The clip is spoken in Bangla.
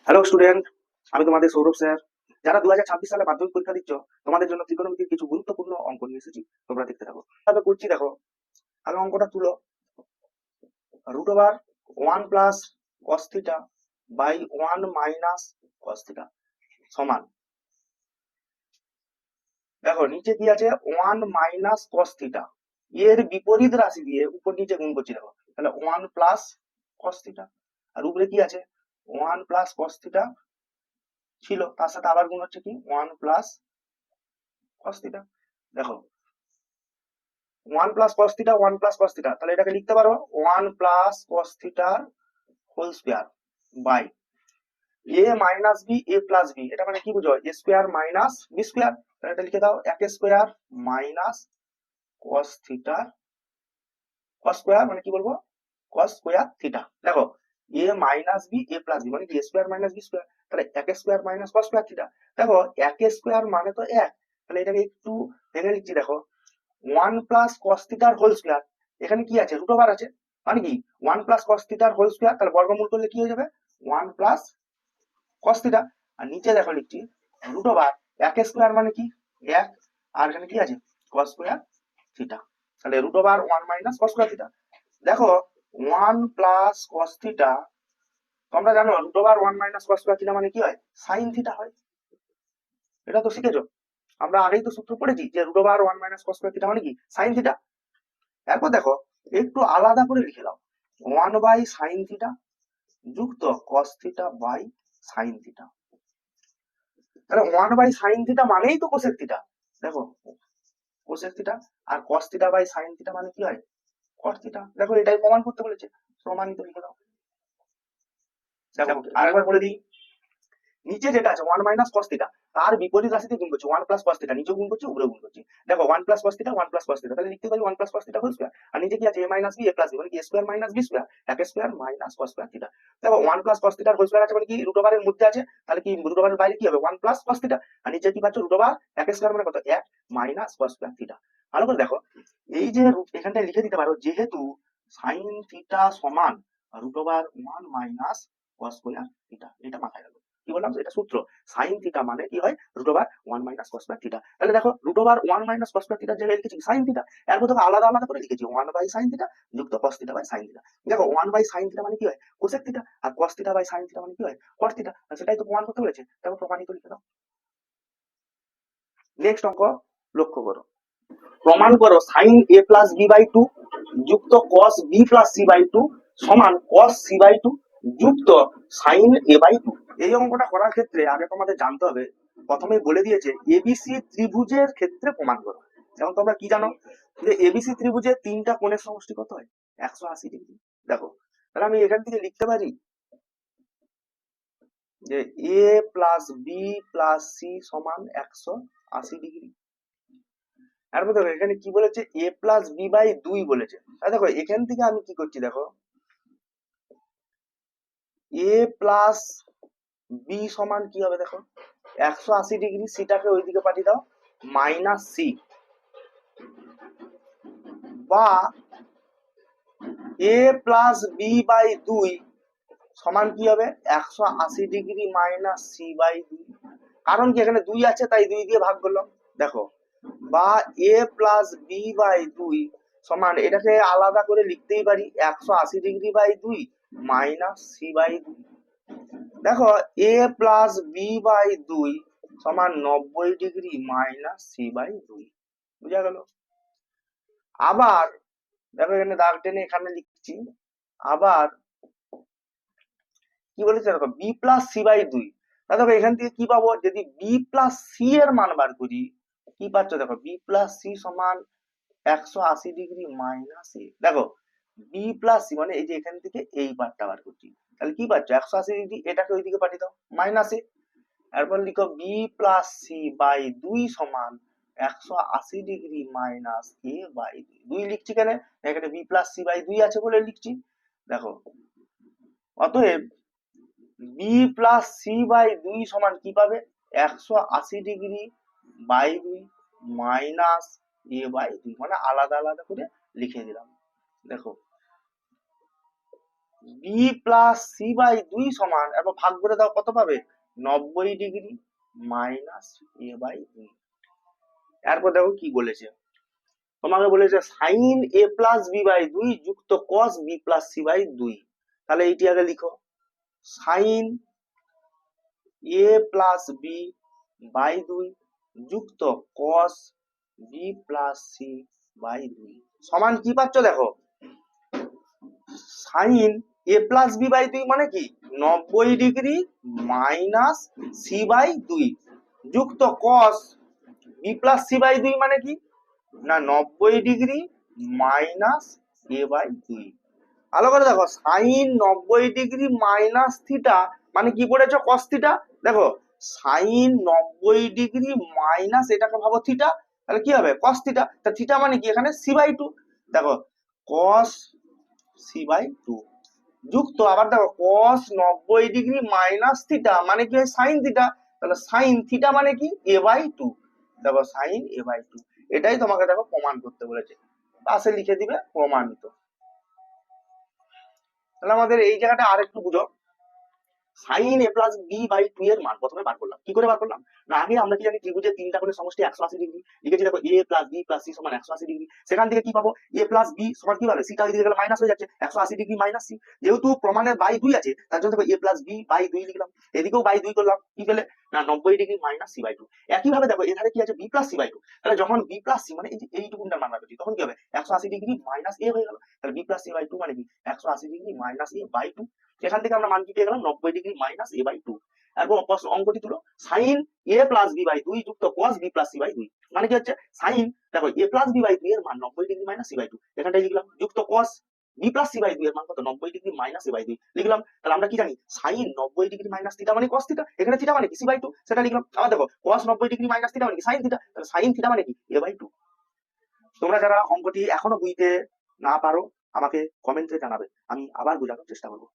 হ্যালো স্টুডেন্ট, আমি তোমাদের সৌরভ স্যার। যারা 2026 সালে মাধ্যমিক পরীক্ষা দিচ্ছ, তোমাদের জন্য ত্রিকোণমিতির কিছু গুরুত্বপূর্ণ অঙ্ক নিয়ে এসেছি। তোমরা দেখতে থাকো। তবে করছি দেখো, আগে অঙ্কটা তুলো। Root over 1 + cos theta by 1 - cos theta সমান, দেখো নিচে কি আছে, 1 - cos থিটা এর বিপরীত রাশি দিয়ে উপর নিচে গুণ করছি। দেখো তাহলে 1 + cos থিটা, আর উপরে কি আছে, 1 + cos থিটা ছিল, তার সাথে আবার গুণ হচ্ছে কি 1 + cos থিটা। দেখো 1 + cos থিটা 1 + cos থিটা, তাহলে এটাকে লিখতে পারো 1 + cos থিটার whole square by a minus b a plus b. এটা মানে কি বুঝো, a square minus B square. তাহলে এটা লিখে দাও, এক স্কয়ার মাইনাস cos থিটার cos স্কয়ার মানে কি বলবো, cos স্কয়ার থিটা। দেখো a minus b a plus b মানে কি a square minus B square, তাহলে এক square minus cos square theta. দেখো এক স্কয়ার মানে তো এক, তাহলে এটাকে একটু ভেঙে লিখছি। দেখো 1 + cos থিটার হোল স্কয়ার, এখানে কি আছে, রুট ওভার আছে, মানে কি 1 + cos থিটার হোল স্কয়ার, তাহলে বর্গমূল করলে কি হয়ে যাবে 1 + cos থিটা। আর নিচে দেখো লিখছি রুট ওভার এক স্কয়ার মানে কি এক, আর এখানে কি আছে cos স্কয়ার থিটা, তাহলে root over 1 - cos square theta. দেখো 1 + cos থিটা, তোমরা জানো root over 1 - cos square theta মানে কি হয়, সাইন থিটা হয়। এটা তো শিখেছো, আমরা আগেই তো সূত্র পড়েছি যে root over 1 - cos square theta মানে কি সাইন থিটা। এরপর দেখো একটু আলাদা করে লিখে দাও, 1/sin থিটা যুক্ত cos theta by sin theta. তাহলে 1/sin থিটা মানেই তো কোসেক থিটা। দেখো কোসেক থিটা, আর cos theta by sin theta মানে কি হয়, cos থিটা। দেখো এটাই প্রমাণ করতে বলেছে, প্রমাণিত লিখে দাও। দেখো আরেকবার বলে দিই, নিচে যেটা আছে 1 - cos থিটা, তার বিপরীত রাশিতে গুণ করছি 1 + cos থিটা, নিচে গুণ করছি উপরে গুণ করছি। দেখো 1 + cos থিটা 1 + cos থিটা, তাহলে লিখতে পারি 1 + cos থিটা হোল স্কয়ার। আর নিচে কি আছে a - b a + b মানে কি a square minus B square, এক square minus cos square theta. দেখো 1 + cos থিটার হোল স্কয়ার আছে মানে কি রুট ওভারের মধ্যে আছে, তাহলে কি রুট ওভারের বাইরে কি হবে 1 + cos থিটা, আর নিচে কি পাচ্ছ রুট ওভার এক স্কয়ার মানে কত, এক মাইনাস cos স্কয়ার থিটা। ভালো করে দেখো, এই যে এখানটা লিখে দিতে পারো, যেহেতু sin থিটা সমান root over 1 - cos square theta, এটা মাথায় রাখো। কি বললাম, এটা সূত্র, sin থিটা মানে কি হয় root over 1 - cos square theta. তাহলে দেখো রুট ওভার 1 - cos স্কয়ার থিটার জায়গায় লিখেছি sin থিটা, এরপর দেখো আলাদা আলাদা করে লিখেছি 1/sin থিটা যুক্ত cos theta by sin theta. দেখো 1/sin থিটা মানে কি হয় কোসেক থিটা, আর cos theta by sin theta মানে কি হয় cos থিটা, সেটাই তো প্রমাণ করতে বলেছে, দেখো প্রমাণিত লিখে দাও। নেক্সট অঙ্ক লক্ষ্য করো, প্রমাণ করো sin a + b/2 যুক্ত cos b + c/2 সমান cos c/2 যুক্ত sin a/2। এই অঙ্কটা করার ক্ষেত্রে আগে তোমাদের জানতে হবে, প্রথমেই বলে দিয়েছে এবিসি ত্রিভুজের ক্ষেত্রে প্রমাণ করো। যেমন তোমরা কি জানো যে এবিসি ত্রিভুজের তিনটা কোণের সমষ্টি কত হয়, 180 ডিগ্রি। দেখো তাহলে আমি এখান থেকে লিখতে পারি যে a + b + c সমান 180 ডিগ্রি। তারপর দেখো এখানে কি বলেছে, a + b/2 বলেছে। আর দেখো এখান থেকে আমি কি করছি, দেখো a + b সমান কি হবে, দেখো 180 ডিগ্রি, সিটাকে ওইদিকে পাঠিয়ে দাও -c, বা a + b/2 সমান কি হবে 180 ডিগ্রি -c/2। কারণ কি এখানে 2 আছে তাই 2 দিয়ে ভাগ করলাম। দেখো বা a + b/2 সমান, এটাকে আলাদা করে লিখতেই পারি 180 ডিগ্রি/2 -c/2। দেখো a + b/2 সমান 90 ডিগ্রি -c/2, বুঝা গেল। আবার দেখো এখানে দাগ টেনে এখানে লিখছি, আবার কি বলেছে দেখো b + c/2। দেখো এখান থেকে কি পাবো, যদি b + c এর মান বার করি, কি পাচ্ছ, দেখো b + c সমান 180 ডিগ্রি -a। দেখো b + c মানে এই যে এখান থেকে এই পার্টটা বার করছি, তাহলে কি পাচ্ছ 180 ডিগ্রি, এটাকে ওইদিকে পাঠিয়ে দাও -a। এরপর লিখো b + c/2 সমান 180 ডিগ্রি -a/2। 2 লিখছি কেন, এখানে b + c/2 আছে বলে লিখছি। দেখো অতএব b + c/2 সমান কি পাবে, 180 ডিগ্রি বাই 2 -a/2, মানে আলাদা আলাদা করে লিখে দিলাম। দেখো বি প্লাস সি বাই 2 সমান, এবার ভাগ করে দাও, কত পাবে? 90 ডিগ্রি মাইনাস এ বাই 2। এরপর দেখো কি বলেছে, তোমাকে বলেছে sine a plus b by 2 যুক্ত cos b plus c by 2। তাহলে এইটি আগে লিখো, sine a plus b by 2 যুক্ত cos b plus c by 2 সমান কি পাচ্ছ দেখো, sine a plus b by 2 মানে কি 90 ডিগ্রি মাইনাস সি বাই 2 যুক্ত cos b plus c by 2 মানে কি না 90 ডিগ্রি মাইনাস এ বাই 2। ভালো করে দেখো, সাইন 90 ডিগ্রি মাইনাস থিটা মানে কি পড়েছো কস থিটা। দেখো সাইন 90 ডিগ্রি মাইনাস এটাকে ভাবো থিটা, তাহলে কি হবে কস থিটা। তা থিটা মানে কি এখানে সি বাই 2, দেখো কস সি বাই 2 যুক্ত আবার দেখো কস 90 ডিগ্রি মাইনাস থিটা মানে কি হয় সাইন থিটা, তাহলে সাইন থিটা মানে কি এ বাই 2। দেখো সাইন এ বাই 2, এটাই তোমাকে দেখো প্রমাণ করতে বলেছে, পাশে লিখে দিবে প্রমাণিত। তাহলে আমাদের এই জায়গাটা আর একটু বুঝো, sine a plus b by 2 এর মান প্রথমে বার করলাম। কি করে বার করলাম না, আগে আমরা কি জানি ত্রিভুজের তিনটা কোণের সমষ্টি 180 ডিগ্রি লিখেছি। দেখো এ প্লাস বি প্লাস সি সমান 180 ডিগ্রি, সেখান থেকে কি পাবো এ প্লাস বি সমান কি পাবে সিটা দিকে গেলে মাইনাস হয়ে যাচ্ছে 180 ডিগ্রি মাইনাস সি। যেহেতু প্রমাণের বাই 2 আছে তার জন্য দেখো এ প্লাস বি বাই 2 লিখলাম, এদিকেও বাই 2 করলাম, কি পেলে না 90 ডিগ্রি মাইনাস সি বাই 2। একইভাবে দেখো এখানে কি আছে বি প্লাস সি বাই 2, তাহলে যখন বি প্লাস সি মানে এই যে এইটুকুটার মান বার করছি তখন কি হবে 180 ডিগ্রি মাইনাস এ হয়ে গেল। তাহলে বি প্লাস সি বাই 2 মানে কি 180 ডিগ্রি মাইনাস এ বাই 2। সেখান থেকে আমরা মান কি পেয়ে গেলাম 90 ডিগ্রি মাইনাস এ বাই 2। এবং অঙ্কটি তুলো, sine a plus b by 2 যুক্ত cos b plus c by 2 মানে কি হচ্ছে সাইন দেখো এ প্লাস বি বাই 2 এর মান 90 ডিগ্রি মাইনাস সি বাই 2 এখানটাই লিখলাম, যুক্ত cos b plus c by 2 এর মান কত 90 ডিগ্রি মাইনাস সি বাই 2 লিখলাম। তাহলে আমরা কি জানি সাইন 90 ডিগ্রি মাইনাস থিটা মানে কস থিটা, এখানে থিটা মানে কি সি বাই 2 সেটা লিখলাম। আবার দেখো কস 90 ডিগ্রি মাইনাস থিটা মানে কি সাইন থিটা, তাহলে সাইন থিটা মানে কি এ বাই 2। তোমরা যারা অঙ্কটি এখনো বুঝতে না পারো আমাকে কমেন্টে জানাবে, আমি আবার বোঝানোর চেষ্টা করবো।